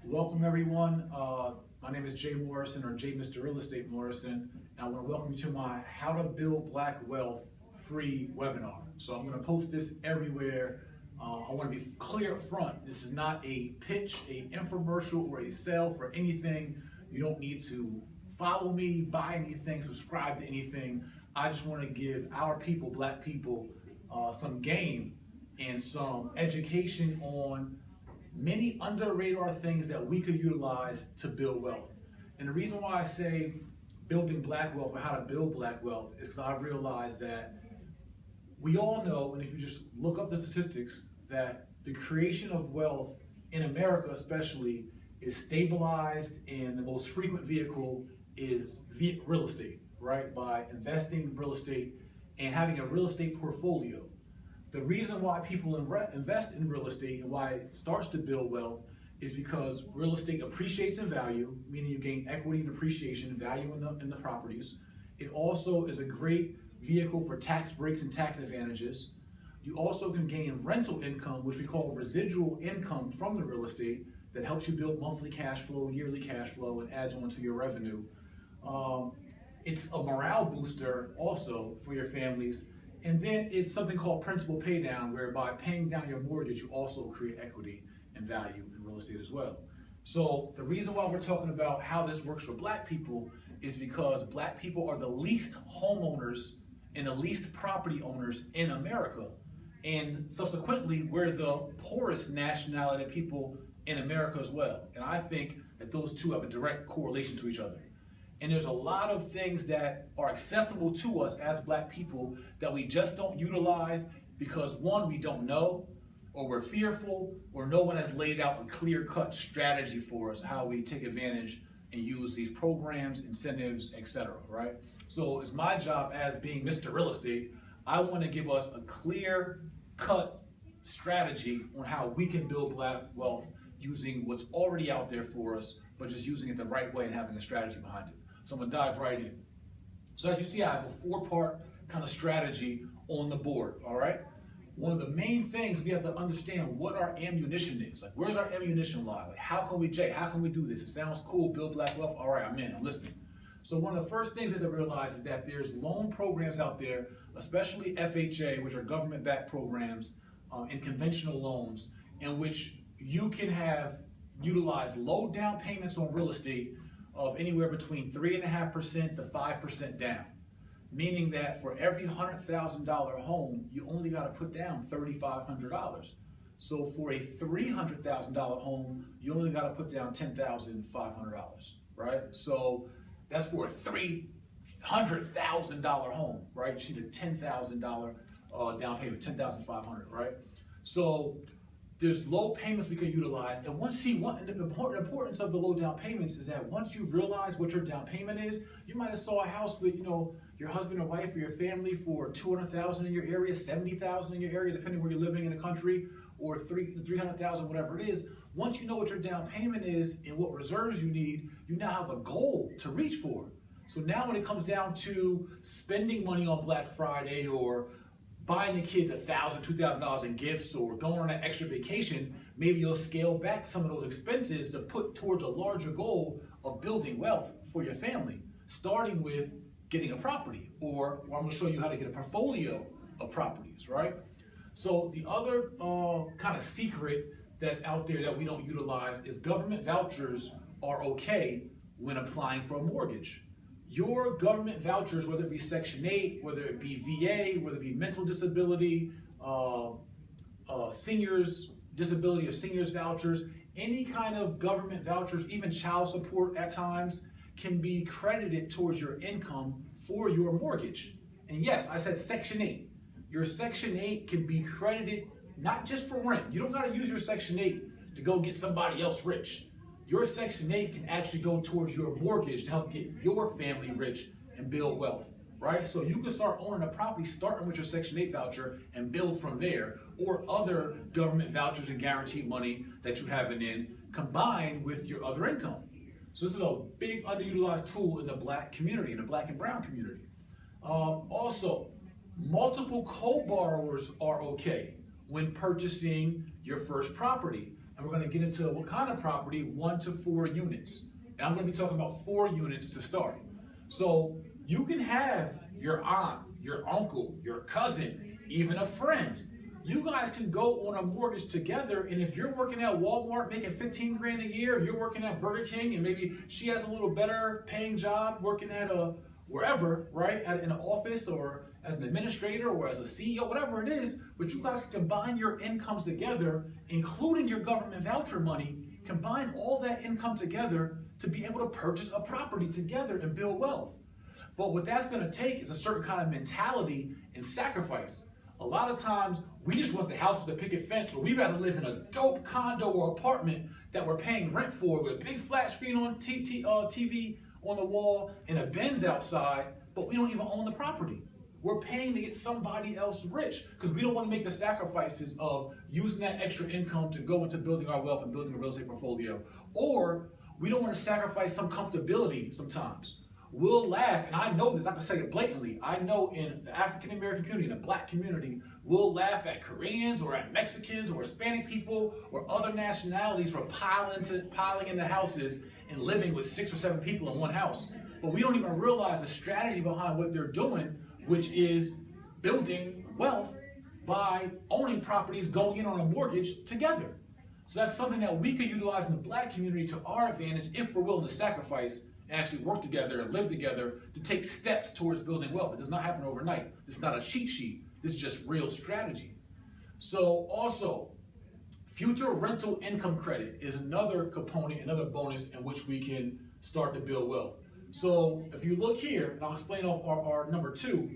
Welcome everyone. My name is Jay Morrison, or Jay Mr. Real Estate Morrison, and I want to welcome you to my How to Build Black Wealth free webinar. So I'm going to post this everywhere. I want to be clear up front. This is not a pitch, a infomercial, or a sale for anything. You don't need to follow me, buy anything, subscribe to anything. I just want to give our people, Black people, some game and some education on many under the radar things that we could utilize to build wealth. And the reason why I say building black wealth, or how to build black wealth, is because I realize that we all know, and if you just look up the statistics, that the creation of wealth in America especially is stabilized, and the most frequent vehicle is real estate, right? By investing in real estate and having a real estate portfolio. The reason why people invest in real estate and why it starts to build wealth is because real estate appreciates in value, meaning you gain equity and appreciation and value in the properties. It also is a great vehicle for tax breaks and tax advantages. You also can gain rental income, which we call residual income from the real estate, that helps you build monthly cash flow, yearly cash flow, and adds on to your revenue. It's a morale booster also for your families. And then it's something called principal pay down, whereby paying down your mortgage, you also create equity and value in real estate as well. So the reason why we're talking about how this works for Black people is because Black people are the least homeowners and the least property owners in America. And subsequently, we're the poorest nationality of people in America as well. And I think that those two have a direct correlation to each other. And there's a lot of things that are accessible to us as Black people that we just don't utilize because, one, we don't know, or we're fearful, or no one has laid out a clear-cut strategy for us how we take advantage and use these programs, incentives, etc. Right? So it's my job as being Mr. Real Estate. I want to give us a clear-cut strategy on how we can build Black wealth using what's already out there for us, but just using it the right way and having a strategy behind it. So I'm going to dive right in. So as you see, I have a four-part kind of strategy on the board, all right? One of the main things we have to understand what our ammunition is. Like, where's our ammunition lie? Like, how can we, Jay, how can we do this? It sounds cool, build black wealth. All right, I'm in, I'm listening. So one of the first things we have to realize is that there's loan programs out there, especially FHA, which are government-backed programs, and conventional loans, in which you can utilize low down payments on real estate of anywhere between 3.5% to 5% down, meaning that for every $100,000 home, you only got to put down $3,500. So for a $300,000 home, you only got to put down $10,500, right? So that's for a $300,000 home, right? You see the $10,000 down payment, $10,500, right? So there's low payments we can utilize, and the importance of the low down payments is that once you've realized what your down payment is, you might have saw a house with, your husband or wife or your family for $200,000 in your area, $70,000 in your area, depending where you're living in the country, or $300,000, whatever it is. Once you know what your down payment is and what reserves you need, you now have a goal to reach for. So now when it comes down to spending money on Black Friday, or buying the kids $1,000, $2,000 in gifts, or going on an extra vacation, maybe you'll scale back some of those expenses to put towards a larger goal of building wealth for your family, starting with getting a property, or I'm going to show you how to get a portfolio of properties, right? So the other kind of secret that's out there that we don't utilize is government vouchers are okay when applying for a mortgage. Your government vouchers, whether it be Section 8, whether it be VA, whether it be mental disability, seniors disability or seniors vouchers, any kind of government vouchers, even child support at times, can be credited towards your income for your mortgage. And yes, I said Section 8. Your Section 8 can be credited not just for rent. You don't got to use your Section 8 to go get somebody else rich. Your Section 8 can actually go towards your mortgage to help get your family rich and build wealth, right? So you can start owning a property starting with your Section 8 voucher and build from there, or other government vouchers and guaranteed money that you have in combined with your other income. So this is a big underutilized tool in the Black community, in the Black and brown community. Also, multiple co-borrowers are okay when purchasing your first property. and we're going to get into what kind of property, 1 to 4 units. And I'm going to be talking about 4 units to start. So you can have your aunt, your uncle, your cousin, even a friend. You guys can go on a mortgage together, and if you're working at Walmart making 15 grand a year, you're working at Burger King, and maybe she has a little better paying job working at wherever, right, in an office or as an administrator or as a CEO, whatever it is, but you guys can combine your incomes together, including your government voucher money, combine all that income together to be able to purchase a property together and build wealth. But what that's going to take is a certain kind of mentality and sacrifice. A lot of times, we just want the house with a picket fence, or we'd rather live in a dope condo or apartment that we're paying rent for with a big flat screen on TV on the wall and a Benz outside, but we don't even own the property. We're paying to get somebody else rich because we don't want to make the sacrifices of using that extra income to go into building our wealth and building a real estate portfolio. Or we don't want to sacrifice some comfortability sometimes. We'll laugh, and I know this, I can say it blatantly. I know in the African American community, in the black community, we'll laugh at Koreans or at Mexicans or Hispanic people or other nationalities for piling into houses and living with 6 or 7 people in one house. But we don't even realize the strategy behind what they're doing, which is building wealth by owning properties, going in on a mortgage together. So that's something that we could utilize in the black community to our advantage if we're willing to sacrifice and actually work together and live together to take steps towards building wealth. It does not happen overnight. This is not a cheat sheet. This is just real strategy. So also, future rental income credit is another component, another bonus in which we can start to build wealth. So if you look here, and I'll explain off our number 2,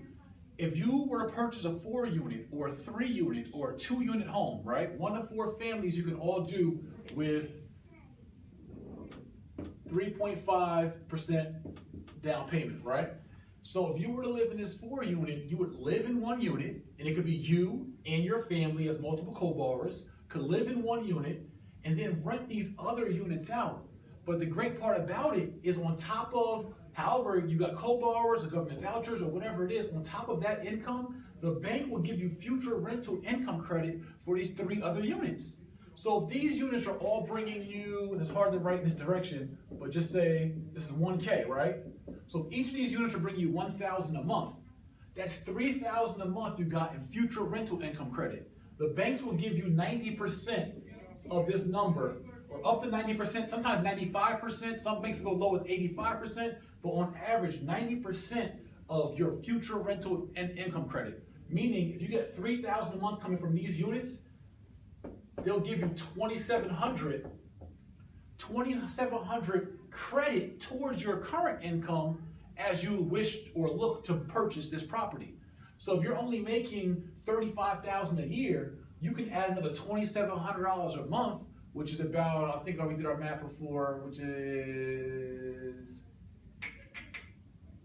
if you were to purchase a 4 unit or a 3 unit or a 2 unit home, right? 1 to 4 families you can all do with 3.5% down payment, right? So if you were to live in this 4 unit, you would live in 1 unit, and it could be you and your family as multiple co-borrowers could live in 1 unit and then rent these other units out. But the great part about it is on top of however you got co-borrowers or government vouchers or whatever it is, on top of that income, the bank will give you future rental income credit for these 3 other units. So if these units are all bringing you, and it's hard to write in this direction, but just say this is 1K, right? So if each of these units are bringing you $1,000 a month, that's $3,000 a month you got in future rental income credit. The banks will give you 90% of this number, or up to 90%, sometimes 95%, some banks go low as 85%, but on average, 90% of your future rental and income credit. Meaning, if you get $3,000 a month coming from these units, they'll give you $2,700 credit towards your current income as you wish or look to purchase this property. So if you're only making $35,000 a year, you can add another $2,700 a month, which is about, I think we did our math before, which is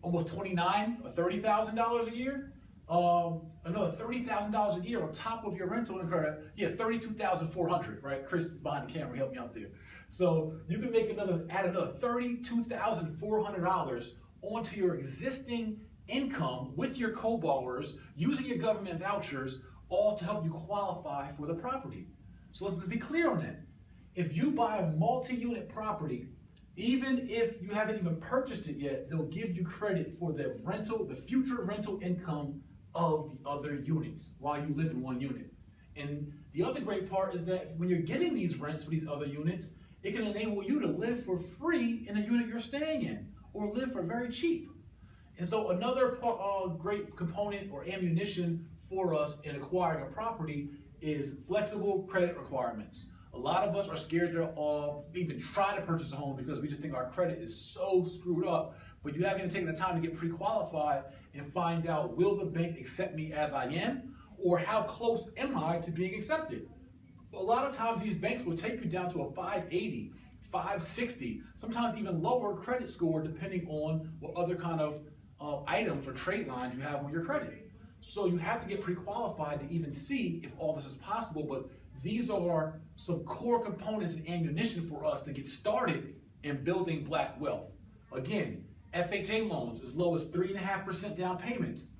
almost $29,000 or $30,000 a year. Another $30,000 a year on top of your rental income. Yeah, $32,400, right? Chris behind the camera helped me out there. So you can add another $32,400 onto your existing income with your co-borrowers using your government vouchers, all to help you qualify for the property. So let's be clear on that. If you buy a multi-unit property, even if you haven't even purchased it yet, they'll give you credit for the future rental income of the other units while you live in 1 unit. And the other great part is that when you're getting these rents for these other units, it can enable you to live for free in the unit you're staying in, or live for very cheap. And so another great component or ammunition for us in acquiring a property is flexible credit requirements. A lot of us are scared to even try to purchase a home because we just think our credit is so screwed up. But you haven't even taken the time to get pre-qualified and find out, will the bank accept me as I am? Or how close am I to being accepted? A lot of times these banks will take you down to a 580, 560, sometimes even lower credit score depending on what other kind of items or trade lines you have on your credit. So you have to get pre-qualified to even see if all this is possible, but these are some core components and ammunition for us to get started in building black wealth. Again, FHA loans as low as 3.5% down payments.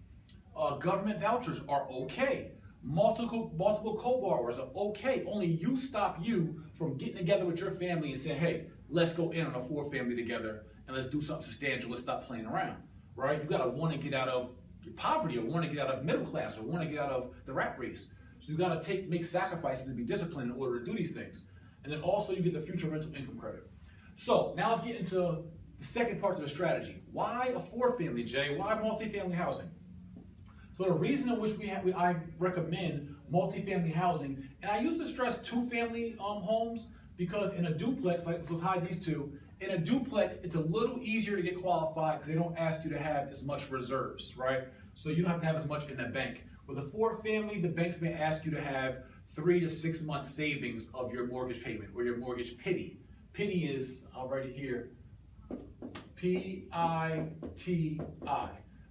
Government vouchers are okay. multiple co-borrowers are okay. Only you stop you from getting together with your family and saying, hey, let's go in on a 4-family together and let's do something substantial. Let's stop playing around, right? You gotta want to get out of poverty, or want to get out of middle class, or want to get out of the rat race. So you gotta make sacrifices and be disciplined in order to do these things. And then also you get the future rental income credit. So now let's get into the second part of the strategy. Why a 4-family, Jay? Why multifamily housing? So the reason in which I recommend multifamily housing, and I used to stress 2-family homes, because in a duplex, like let's hide these two, in a duplex, it's a little easier to get qualified because they don't ask you to have as much reserves, right? So you don't have to have as much in the bank. With a 4-family, the banks may ask you to have 3 to 6 months savings of your mortgage payment, or your mortgage pity. Pity is, I'll write it here, P-I-T-I.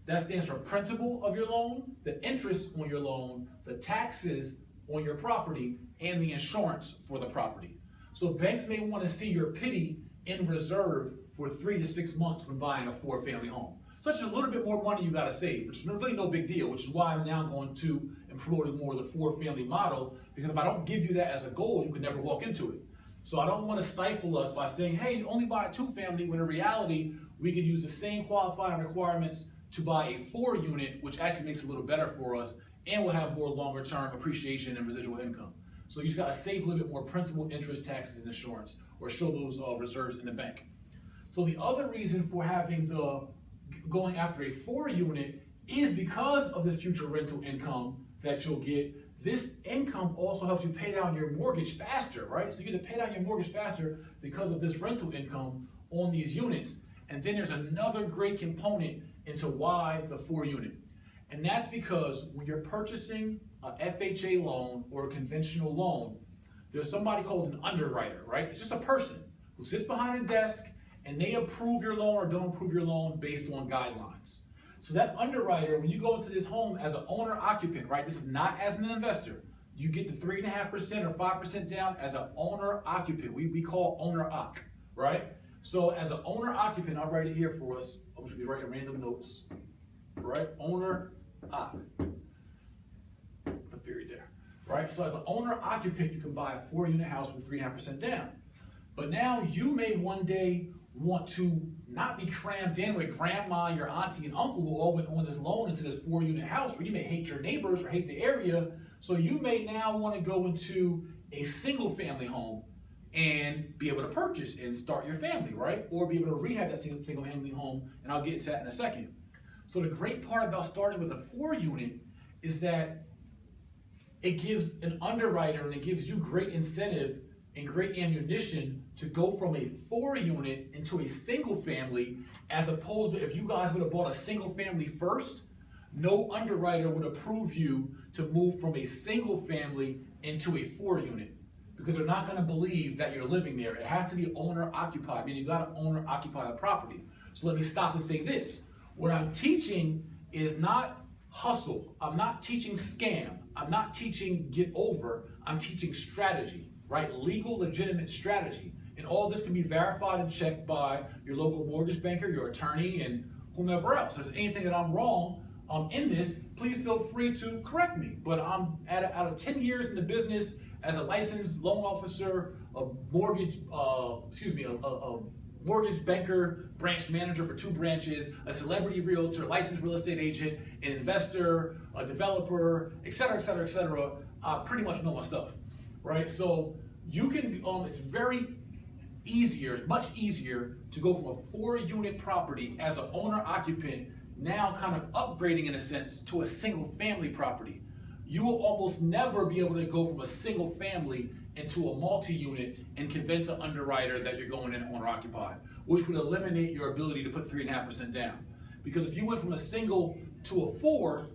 That stands for principal of your loan, the interest on your loan, the taxes on your property, and the insurance for the property. So banks may want to see your pity in reserve for 3 to 6 months when buying a 4-family home. So it's just a little bit more money you got to save, which is really no big deal, which is why I'm now going to and promoting more of the 4-family model, because if I don't give you that as a goal, you could never walk into it. So I don't want to stifle us by saying, hey, you only buy a 2-family, when in reality, we could use the same qualifying requirements to buy a 4-unit, which actually makes it a little better for us, and will have more longer-term appreciation and residual income. So you just got to save a little bit more principal, interest, taxes, and insurance, or show those reserves in the bank. So the other reason for having going after a 4-unit is because of this future rental income that you'll get. This income also helps you pay down your mortgage faster, right? So you get to pay down your mortgage faster because of this rental income on these units. And then there's another great component into why the 4-unit. And that's because when you're purchasing a FHA loan or a conventional loan, there's somebody called an underwriter, right? It's just a person who sits behind a desk and they approve your loan or don't approve your loan based on guidelines. So that underwriter, when you go into this home as an owner-occupant, right? This is not as an investor. You get the 3.5% or 5% down as an owner-occupant. We call owner-occ, right? So as an owner-occupant, I'll write it here for us. I'm going to be writing random notes, right? Owner-occ. A period there, right? So as an owner-occupant, you can buy a 4-unit house with 3.5% down. But now you may one day want to not be crammed in with grandma, your auntie, and uncle who all went on this loan into this 4-unit house, where you may hate your neighbors or hate the area. So you may now want to go into a single-family home and be able to purchase and start your family, right? Or be able to rehab that single-family home, and I'll get into that in a second. So the great part about starting with a 4-unit is that it gives an underwriter and it gives you great incentive and great ammunition to go from a 4-unit into a single family, as opposed to if you guys would have bought a single family first, no underwriter would approve you to move from a single family into a 4-unit, because they're not going to believe that you're living there. It has to be owner occupied, meaning you got to owner occupy the property. So let me stop and say this. What I'm teaching is not hustle. I'm not teaching scam. I'm not teaching get over. I'm teaching strategy. Right? Legal, legitimate strategy. And all this can be verified and checked by your local mortgage banker, your attorney, and whomever else. If there's anything that I'm wrong in this, please feel free to correct me. But I'm out of 10 years in the business as a licensed loan officer, a mortgage, a mortgage banker, branch manager for 2 branches, a celebrity realtor, licensed real estate agent, an investor, a developer, et cetera, et cetera, et cetera. I pretty much know my stuff. Right, so you can, it's much easier to go from a 4-unit property as an owner-occupant, now kind of upgrading in a sense to a single-family property. You will almost never be able to go from a single family into a multi-unit and convince an underwriter that you're going in owner-occupied, which would eliminate your ability to put 3.5% down. Because if you went from a single to a 4,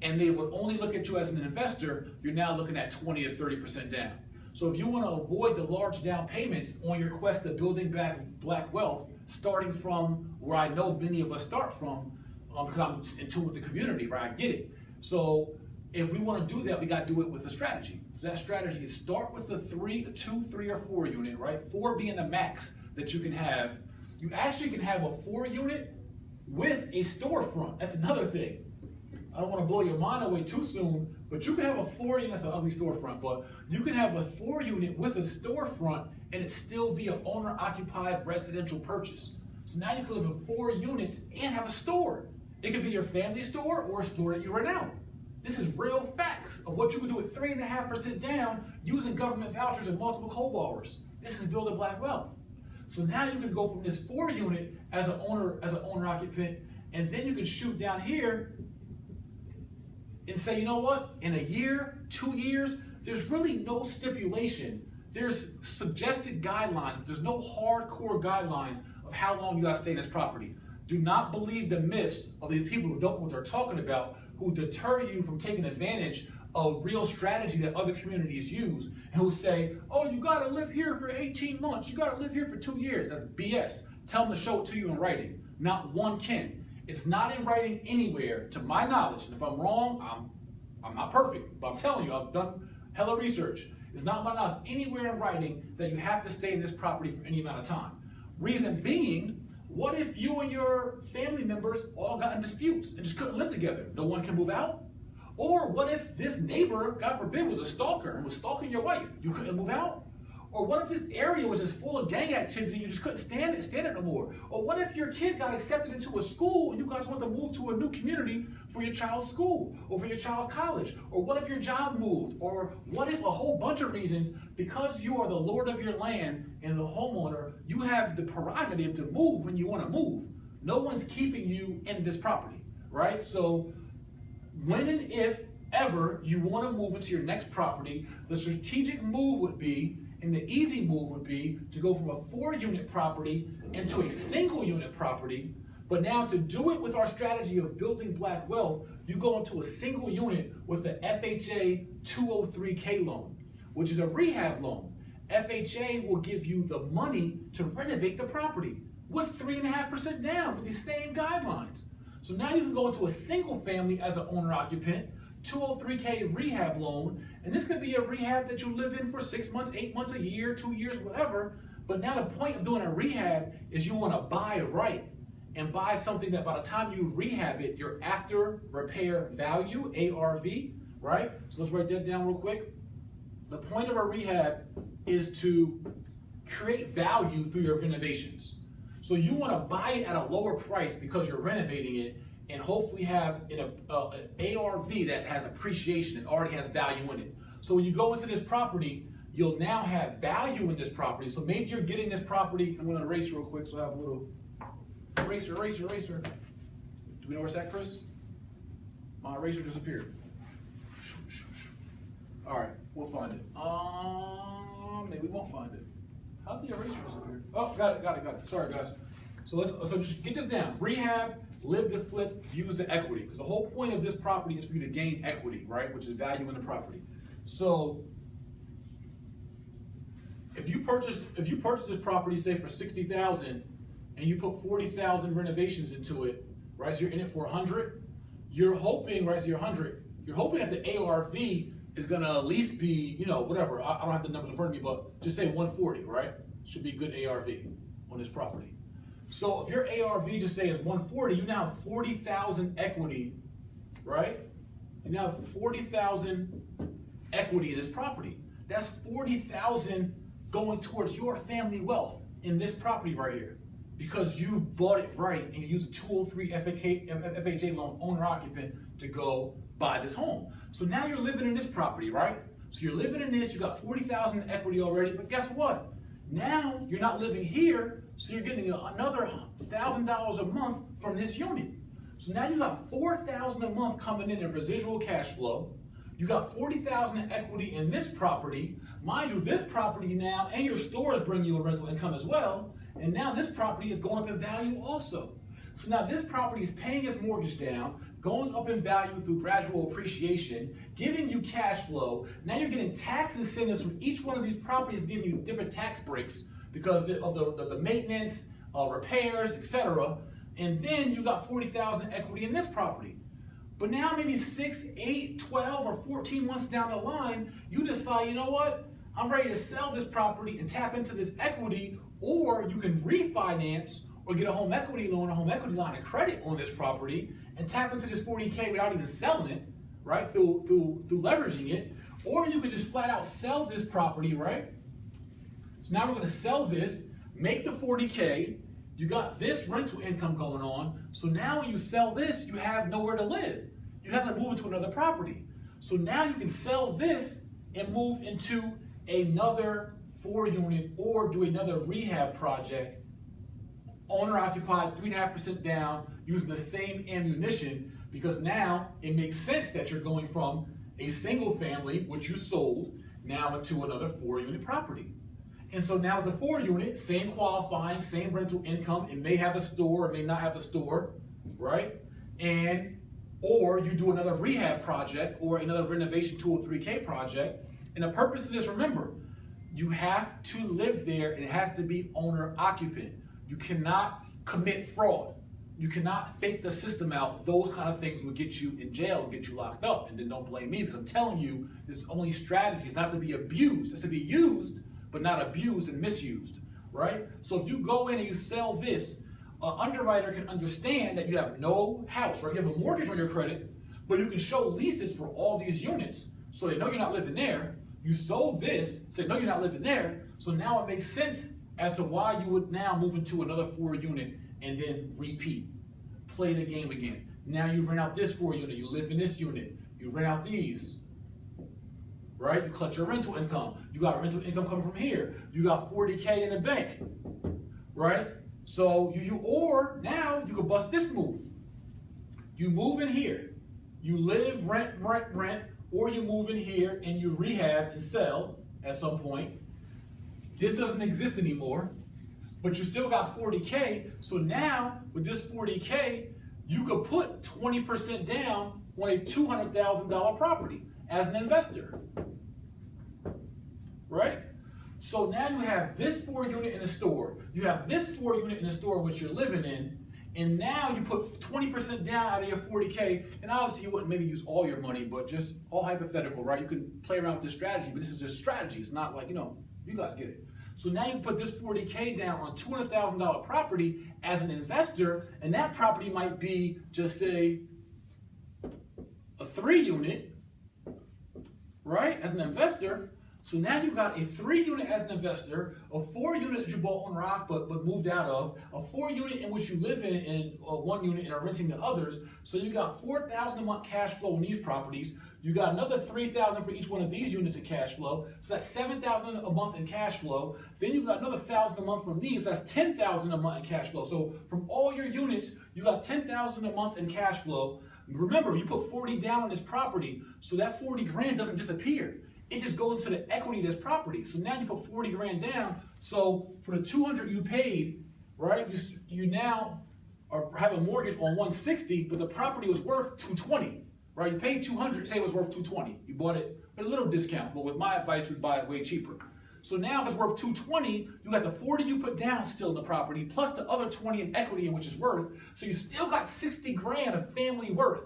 and they would only look at you as an investor, you're now looking at 20 to 30% down. So if you want to avoid the large down payments on your quest to building back black wealth, starting from where I know many of us start from, because I'm in tune with the community, right? I get it. So if we want to do that, we got to do it with a strategy. So that strategy is start with a 2, 3, or 4-unit, right? 4 being the max that you can have. You actually can have a 4-unit with a storefront. That's another thing. I don't want to blow your mind away too soon, But you can have a 4-unit, that's an ugly storefront, but you can have a 4-unit with a storefront and it still be an owner-occupied residential purchase. So now you can live in 4 units and have a store. It could be your family store or a store that you rent out. This is real facts of what you can do at 3.5% down using government vouchers and multiple co-borrowers. This is building black wealth. So now you can go from this 4-unit as an owner occupant, and then you can shoot down here and say, you know what, in a year, 2 years, there's really no stipulation. There's suggested guidelines, but there's no hardcore guidelines of how long you gotta stay in this property. Do not believe the myths of these people who don't know what they're talking about, who deter you from taking advantage of real strategy that other communities use, and who say, oh, you gotta live here for 18 months, you gotta live here for 2 years. That's BS. Tell them to show it to you in writing. Not one can. It's not in writing anywhere, to my knowledge. And if I'm wrong, I'm not perfect, but I'm telling you, I've done hella research. It's not my knowledge anywhere in writing that you have to stay in this property for any amount of time. Reason being, what if you and your family members all got in disputes and just couldn't live together? No one can move out? Or what if this neighbor, God forbid, was a stalker and was stalking your wife? You couldn't move out? Or what if this area was just full of gang activity and you just couldn't stand it no more? Or what if your kid got accepted into a school and you guys want to move to a new community for your child's school or for your child's college? Or what if your job moved? Or what if a whole bunch of reasons, because you are the lord of your land and the homeowner, you have the prerogative to move when you want to move. No one's keeping you in this property, right? So when and if ever you want to move into your next property, the strategic move would be, and the easy move would be, to go from a 4-unit property into a single-unit property. But now to do it with our strategy of building black wealth, you go into a single unit with the FHA 203K loan, which is a rehab loan. FHA will give you the money to renovate the property with 3.5% down with these same guidelines. So now you can go into a single family as an owner-occupant, 203K rehab loan, and this could be a rehab that you live in for 6 months, 8 months, a year, 2 years, whatever. But now the point of doing a rehab is you want to buy right and buy something that by the time you rehab it, your after repair value, ARV, right? So let's write that down real quick. The point of a rehab is to create value through your renovations. So you want to buy it at a lower price because you're renovating it, and hopefully have an ARV that has appreciation and already has value in it. So when you go into this property, you'll now have value in this property. So maybe you're getting this property. I'm going to erase real quick so I have a little eraser. Do we know where it's at, Chris? My eraser disappeared. All right, we'll find it. Maybe we won't find it. How did the eraser disappear? Oh, got it. Sorry, guys. So just get this down. Rehab, live to flip, use the equity. Because the whole point of this property is for you to gain equity, right? Which is value in the property. So if you purchase this property, say for $60,000, and you put 40,000 renovations into it, right? So you're in it for 100. You're hoping, right? So you're 100. You're hoping that the ARV is gonna at least be, you know, whatever. I don't have the numbers in front of me, but just say 140, right? Should be a good ARV on this property. So if your ARV just say is 140, you now have 40,000 equity, right? You now have 40,000 equity in this property. That's 40,000 going towards your family wealth in this property right here, because you bought it right and you use a 203 FHA loan owner-occupant to go buy this home. So now you're living in this property, right? So you're living in this, you got 40,000 equity already, but guess what? Now you're not living here, so you're getting another $1,000 a month from this unit. So now you got $4,000 a month coming in residual cash flow. You got 40,000 in equity in this property. Mind you, this property now and your stores bring you a rental income as well. And now this property is going up in value also. So now this property is paying its mortgage down, going up in value through gradual appreciation, giving you cash flow. Now you're getting tax incentives from each one of these properties, giving you different tax breaks because of the maintenance, repairs, etc. And then you got 40,000 equity in this property. But now maybe 6, 8, 12, or 14 months down the line, you decide, you know what? I'm ready to sell this property and tap into this equity, or you can refinance or get a home equity loan, a home equity line of credit on this property and tap into this 40K without even selling it, right? Through leveraging it, or you could just flat out sell this property, right? So now we're going to sell this, make the 40K. You got this rental income going on. So now when you sell this, you have nowhere to live. You have to move into another property. So now you can sell this and move into another 4-unit or do another rehab project, owner occupied, 3.5% down, using the same ammunition, because now it makes sense that you're going from a single family, which you sold, now into another 4-unit property. And so now the 4-unit, same qualifying, same rental income, it may have a store, it may not have a store, right? Or you do another rehab project or another renovation 203K project. And the purpose of this, remember, you have to live there and it has to be owner occupant. You cannot commit fraud. You cannot fake the system out. Those kind of things will get you in jail and get you locked up. And then don't blame me, because I'm telling you, this is only strategy. It's not to be abused. It's to be used, but not abused and misused, right? So if you go in and you sell this, an underwriter can understand that you have no house, right? You have a mortgage on your credit, but you can show leases for all these units. So they know you're not living there. You sold this, so they know you're not living there. So now it makes sense as to why you would now move into another 4-unit and then repeat. Play the game again. Now you rent out this 4-unit, you live in this unit, you rent out these, right? You collect your rental income. You got rental income coming from here. You got 40K in the bank, right? So or now you could bust this move. You move in here, you live, rent, or you move in here and you rehab and sell at some point. This doesn't exist anymore, but you still got 40K. So now with this 40K, you could put 20% down on a $200,000 property as an investor, right? So now you have this 4-unit in a store. You have this 4-unit in a store which you're living in, and now you put 20% down out of your 40K, and obviously you wouldn't maybe use all your money, but just all hypothetical, right? You could play around with this strategy, but this is just strategy. It's not like, you guys get it. So now you can put this 40K down on $200,000 property as an investor, and that property might be, just say, a 3-unit, right, as an investor. So now you got a 3-unit as an investor, a 4-unit that you bought on rock but moved out of, a 4-unit in which you live in, and 1 unit and are renting to others. So you got $4,000 a month cash flow in these properties. You got another $3,000 for each one of these units in cash flow. So that's $7,000 a month in cash flow. Then you got another $1,000 a month from these. So that's $10,000 a month in cash flow. So from all your units, you got $10,000 a month in cash flow. Remember, you put 40 down on this property, so that 40 grand doesn't disappear. It just goes to the equity of this property. So now you put 40 grand down. So for the 200 you paid, right, you now have a mortgage on 160, but the property was worth 220, right? You paid 200, say it was worth 220. You bought it at a little discount, but with my advice, you'd buy it way cheaper. So now if it's worth 220, you got the 40 you put down still in the property, plus the other 20 in equity in which is worth. So you still got 60 grand of family worth.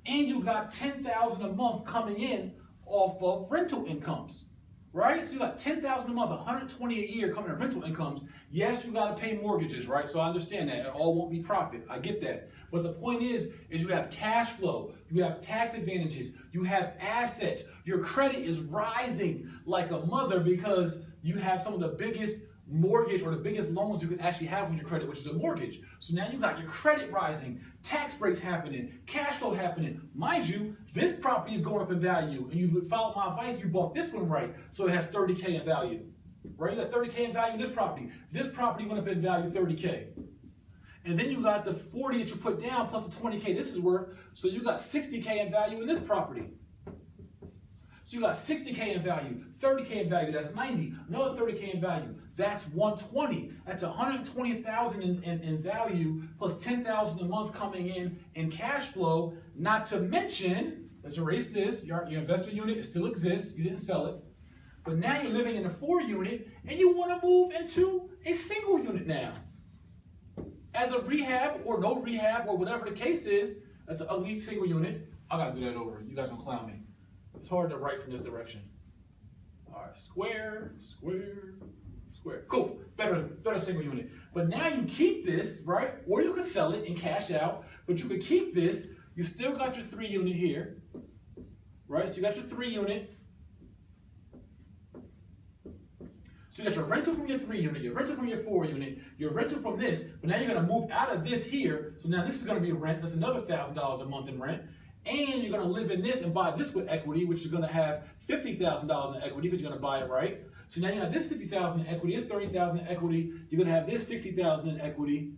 And you got 10,000 a month coming in off of rental incomes, right? So you got 10,000 a month, 120 a year coming in rental incomes. Yes, you got to pay mortgages, right? So I understand that. It all won't be profit. I get that. But the point is you have cash flow, you have tax advantages, you have assets. Your credit is rising like a mother because you have some of the biggest mortgage or the biggest loans you can actually have on your credit, which is a mortgage. So now you got your credit rising, tax breaks happening, cash flow happening. Mind you, this property is going up in value, and you followed my advice, you bought this one right, so it has 30K in value, right? You got 30K in value in this property. This property went up in value 30K. And then you got the 40 that you put down plus the 20K this is worth, so you got 60K in value in this property. So you got 60K in value, 30K in value, that's 90, another 30K in value, that's 120. That's 120,000 in value plus 10,000 a month coming in cash flow. Not to mention, let's erase this, your investor unit, it still exists, you didn't sell it. But now you're living in a 4-unit and you want to move into a single unit now. As a rehab or no rehab or whatever the case is, that's an ugly single unit. I gotta do that over, you guys don't clown me. It's hard to write from this direction. All right, square, square, square. Cool, better single unit. But now you keep this, right? Or you could sell it and cash out, but you could keep this. You still got your 3-unit here, right? So you got your 3-unit. So you got your rental from your 3-unit, your rental from your 4-unit, your rental from this, but now you're going to move out of this here. So now this is going to be rent. So that's another $1,000 a month in rent. And you're going to live in this and buy this with equity, which is going to have $50,000 in equity because you're going to buy it right. So now you have this $50,000 in equity, this $30,000 in equity. You're going to have this $60,000 in equity,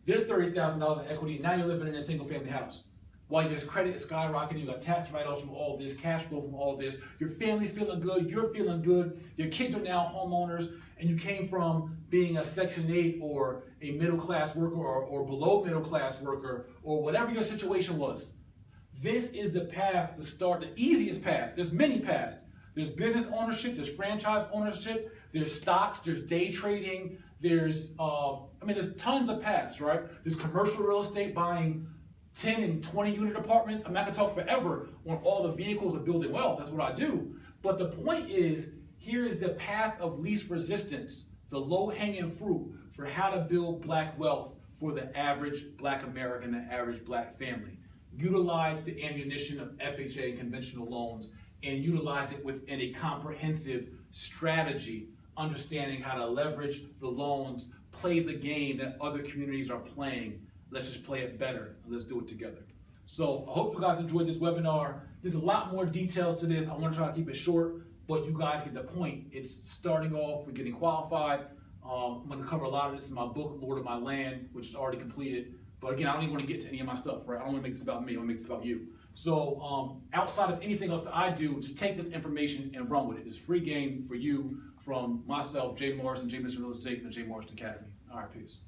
this $30,000 in equity. Now you're living in a single-family house. While your credit is skyrocketing, you got tax write-offs from all this, cash flow from all this, your family's feeling good, you're feeling good, your kids are now homeowners, and you came from being a Section 8 or a middle-class worker or below middle-class worker or whatever your situation was. This is the path to start, the easiest path. There's many paths. There's business ownership, there's franchise ownership, there's stocks, there's day trading, there's tons of paths, right? There's commercial real estate, buying 10 and 20 unit apartments. I'm not gonna talk forever on all the vehicles of building wealth. That's what I do. But the point is, here is the path of least resistance, the low-hanging fruit for how to build black wealth for the average black American, the average black family. Utilize the ammunition of FHA and conventional loans and utilize it within a comprehensive strategy, understanding how to leverage the loans, play the game that other communities are playing. Let's just play it better and let's do it together. So I hope you guys enjoyed this webinar. There's a lot more details to this. I want to try to keep it short, but you guys get the point. It's starting off with getting qualified. I'm going to cover a lot of this in my book, Lord of My Land, which is already completed. But again, I don't even want to get to any of my stuff, right? I don't want to make this about me. I want to make this about you. So outside of anything else that I do, just take this information and run with it. It's free game for you from myself, Jay Morrison, Jay Mr. Real Estate, and the Jay Morrison Academy. All right, peace.